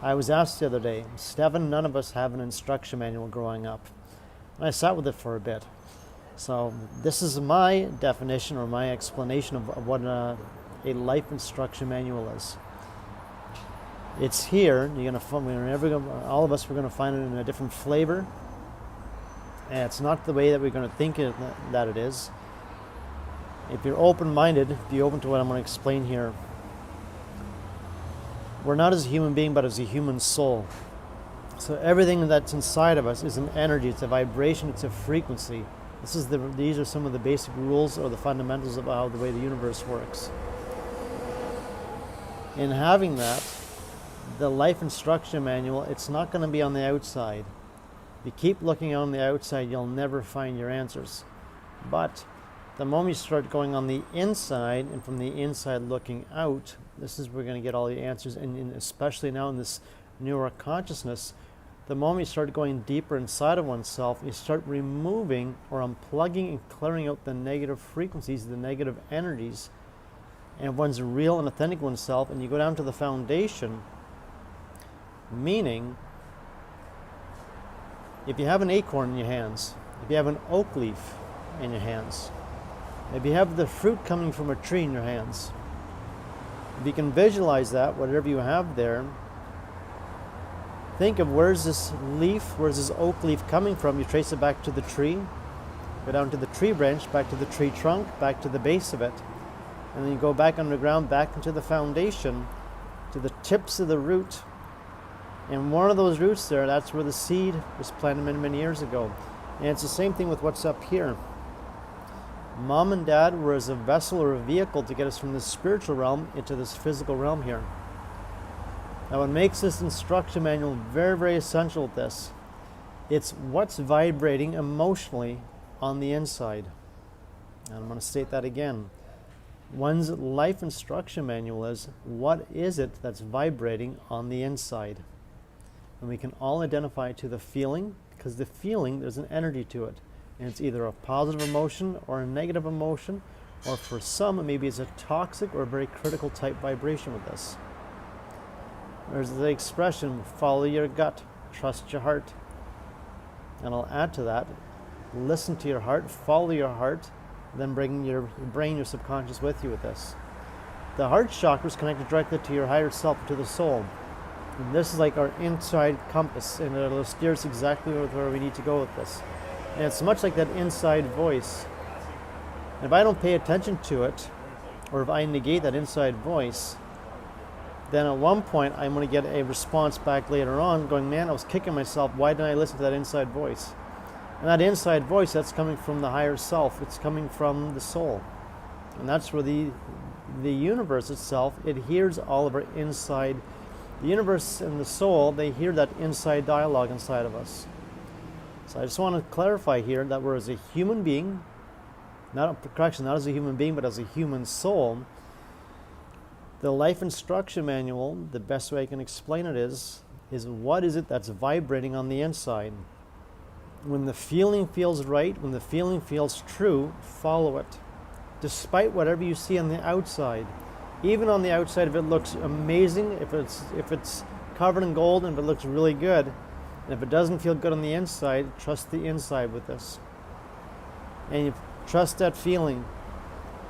I was asked the other day, Stephen, none of us have an instruction manual growing up. And I sat with it for a bit. So this is my definition or my explanation of what a life instruction manual is. It's here. All of us, we're going to find it in a different flavor. And it's not the way that we're going to think that it is. If you're open-minded, be open to what I'm going to explain here. We're not as a human being, but as a human soul. So everything that's inside of us is an energy, it's a vibration, it's a frequency. These are some of the basic rules or the fundamentals of how the way the universe works. In having that, the life instruction manual, it's not going to be on the outside. If you keep looking on the outside, you'll never find your answers. But the moment you start going on the inside, and from the inside looking out, this is where we're going to get all the answers, and especially now in this newer consciousness, the moment you start going deeper inside of oneself, you start removing or unplugging and clearing out the negative frequencies, the negative energies, and one's real and authentic oneself, and you go down to the foundation, meaning, if you have an acorn in your hands, if you have an oak leaf in your hands, if you have the fruit coming from a tree in your hands, if you can visualize that, whatever you have there, think of where's this oak leaf coming from. You trace it back to the tree, go down to the tree branch, back to the tree trunk, back to the base of it, and then you go back underground, back into the foundation, to the tips of the root. And one of those roots there, that's where the seed was planted many, many years ago. And it's the same thing with what's up here. Mom and Dad were as a vessel or a vehicle to get us from this spiritual realm into this physical realm here. Now what makes this instruction manual very, very essential with this, it's what's vibrating emotionally on the inside. And I'm going to state that again. One's life instruction manual is, what is it that's vibrating on the inside? And we can all identify to the feeling, because the feeling, there's an energy to it. And it's either a positive emotion or a negative emotion, or for some, maybe it's a toxic or a very critical type vibration with this. There's the expression, follow your gut, trust your heart. And I'll add to that, listen to your heart, follow your heart, then bring your brain, your subconscious with you with this. The heart chakra is connected directly to your higher self, to the soul. And this is like our inside compass, and it'll steer us exactly where we need to go with this. And it's much like that inside voice. And if I don't pay attention to it, or if I negate that inside voice, then at one point I'm going to get a response back later on going, man, I was kicking myself. Why didn't I listen to that inside voice? And that inside voice, that's coming from the higher self. It's coming from the soul. And that's where the universe itself, it hears all of our inside. The universe and the soul, they hear that inside dialogue inside of us. So I just want to clarify here that we're as a human being, not as a human being, but as a human soul. The life instruction manual, the best way I can explain it is what is it that's vibrating on the inside? When the feeling feels right, when the feeling feels true, follow it. Despite whatever you see on the outside. Even on the outside, if it looks amazing, if it's covered in gold and if it looks really good, and if it doesn't feel good on the inside, trust the inside with this. And you trust that feeling.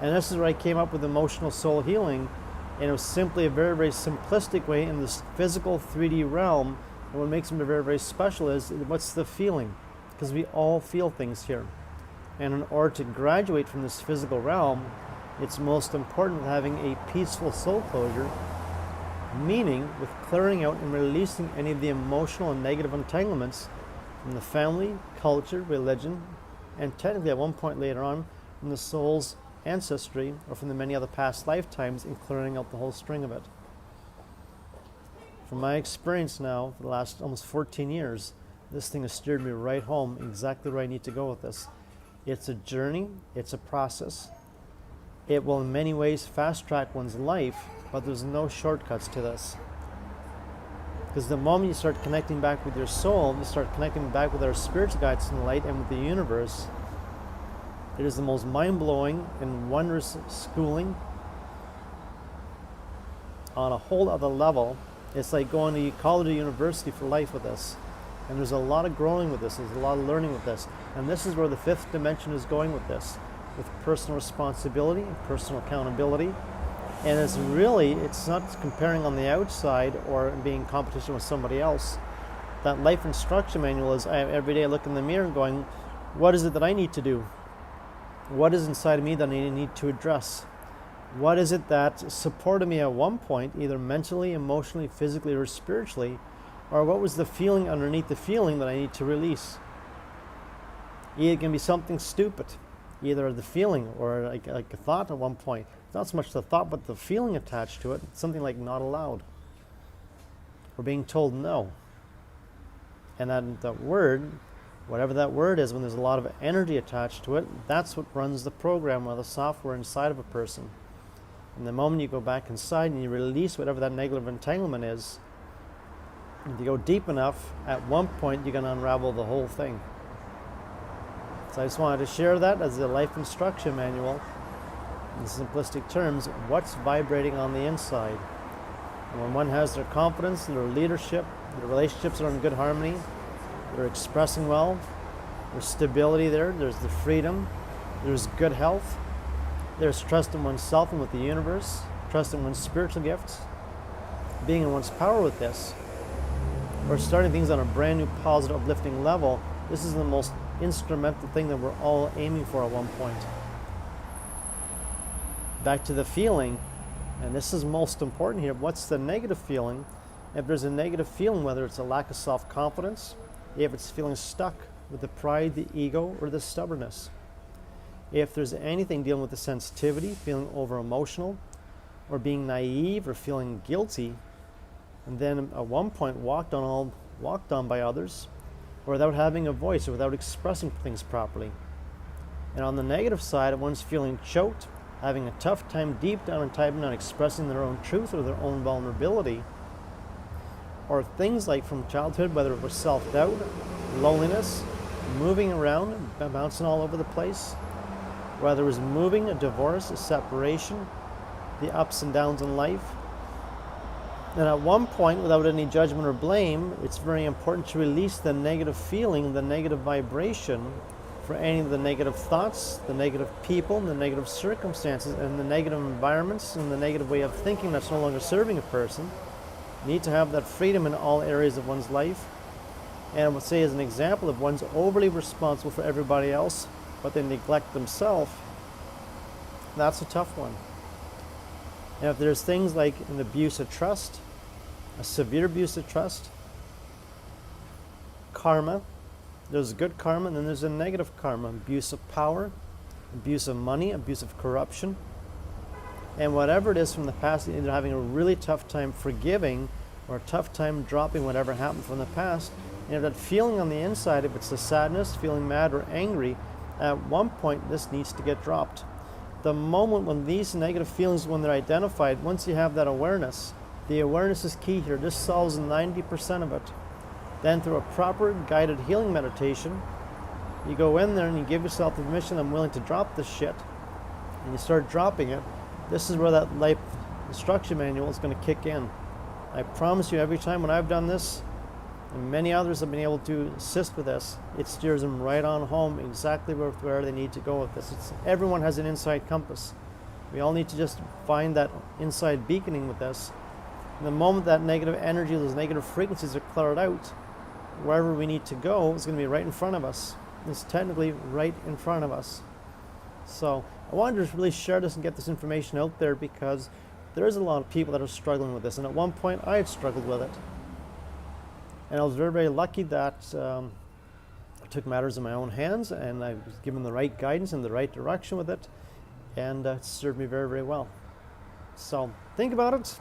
And this is where I came up with emotional soul healing. And it was simply a very, very simplistic way in this physical 3D realm. And what makes them very, very special is, what's the feeling? Because we all feel things here. And in order to graduate from this physical realm, it's most important having a peaceful soul closure, meaning with clearing out and releasing any of the emotional and negative entanglements from the family, culture, religion, and technically at one point later on from the soul's ancestry or from the many other past lifetimes, and clearing out the whole string of it. From my experience now, for the last almost 14 years, this thing has steered me right home, exactly where I need to go with this. It's a journey, it's a process. It will in many ways fast track one's life, but there's no shortcuts to this. Because the moment you start connecting back with your soul, you start connecting back with our spiritual guides in the light and with the universe, it is the most mind-blowing and wondrous schooling on a whole other level It's like going to college or university for life with this. And there's a lot of growing with this. There's a lot of learning with this. And this is where the fifth dimension is going with this, with personal responsibility and personal accountability. And it's not comparing on the outside or being in competition with somebody else. That life instruction manual is every day I look in the mirror and going, what is it that I need to do? What is inside of me that I need to address? What is it that supported me at one point, either mentally, emotionally, physically, or spiritually? Or what was the feeling underneath the feeling that I need to release? It can be something stupid, either the feeling or like a thought at one point. Not so much the thought, but the feeling attached to it. Something like not allowed, or being told no. And that word, whatever that word is, when there's a lot of energy attached to it, that's what runs the program or the software inside of a person. And the moment you go back inside and you release whatever that negative entanglement is, if you go deep enough, at one point you're going to unravel the whole thing. So I just wanted to share that as a life instruction manual, in simplistic terms, what's vibrating on the inside. And when one has their confidence, their leadership, their relationships are in good harmony, they're expressing well, there's stability there's the freedom, there's good health, there's trust in oneself and with the universe, trust in one's spiritual gifts, being in one's power with this, or starting things on a brand new positive, uplifting level. This is the most instrumental thing that we're all aiming for at one point. Back to the feeling, and this is most important here. What's the negative feeling? If there's a negative feeling, whether it's a lack of self-confidence, if it's feeling stuck with the pride, the ego, or the stubbornness, if there's anything dealing with the sensitivity, feeling over-emotional, or being naive, or feeling guilty, and then at one point walked on by others, or without having a voice, or without expressing things properly. And on the negative side, if one's feeling choked, having a tough time deep down inside, not expressing their own truth or their own vulnerability, or things like from childhood, whether it was self-doubt, loneliness, moving around, bouncing all over the place, whether it was moving, a divorce, a separation, the ups and downs in life. And at one point, without any judgment or blame, it's very important to release the negative feeling, the negative vibration, for any of the negative thoughts, the negative people, the negative circumstances, and the negative environments, and the negative way of thinking that's no longer serving a person. You need to have that freedom in all areas of one's life. And I would say, as an example, if one's overly responsible for everybody else, but they neglect themselves, that's a tough one. And if there's things like an abuse of trust, a severe abuse of trust, karma, there's good karma, and then there's a negative karma, abuse of power, abuse of money, abuse of corruption. And whatever it is from the past, either having a really tough time forgiving or a tough time dropping whatever happened from the past. And if that feeling on the inside, if it's the sadness, feeling mad or angry, at one point this needs to get dropped. The moment when these negative feelings, when they're identified, once you have that awareness, the awareness is key here. This solves 90% of it. Then through a proper guided healing meditation, you go in there and you give yourself the permission, I'm willing to drop this shit. And you start dropping it. This is where that life instruction manual is going to kick in. I promise you, every time when I've done this, and many others have been able to assist with this, it steers them right on home exactly where they need to go with this. Everyone has an inside compass. We all need to just find that inside beaconing with this. And the moment that negative energy, those negative frequencies are cleared out, wherever we need to go is going to be right in front of us. It's technically right in front of us. So I wanted to really share this and get this information out there, because there's a lot of people that are struggling with this. And at one point I had struggled with it. And I was very, very lucky that I took matters in my own hands, and I was given the right guidance in the right direction with it. And it served me very, very well. So think about it.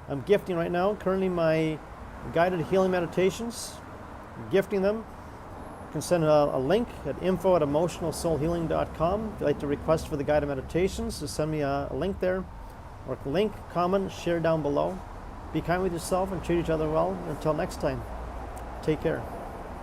I'm gifting right now currently my guided healing meditations. I'm gifting them. You can send a link at info@emotionalsoulhealing.com. If you'd like to request for the guided meditations, just send me a link there, or link, comment, share down below. Be kind with yourself and treat each other well. Until next time, take care.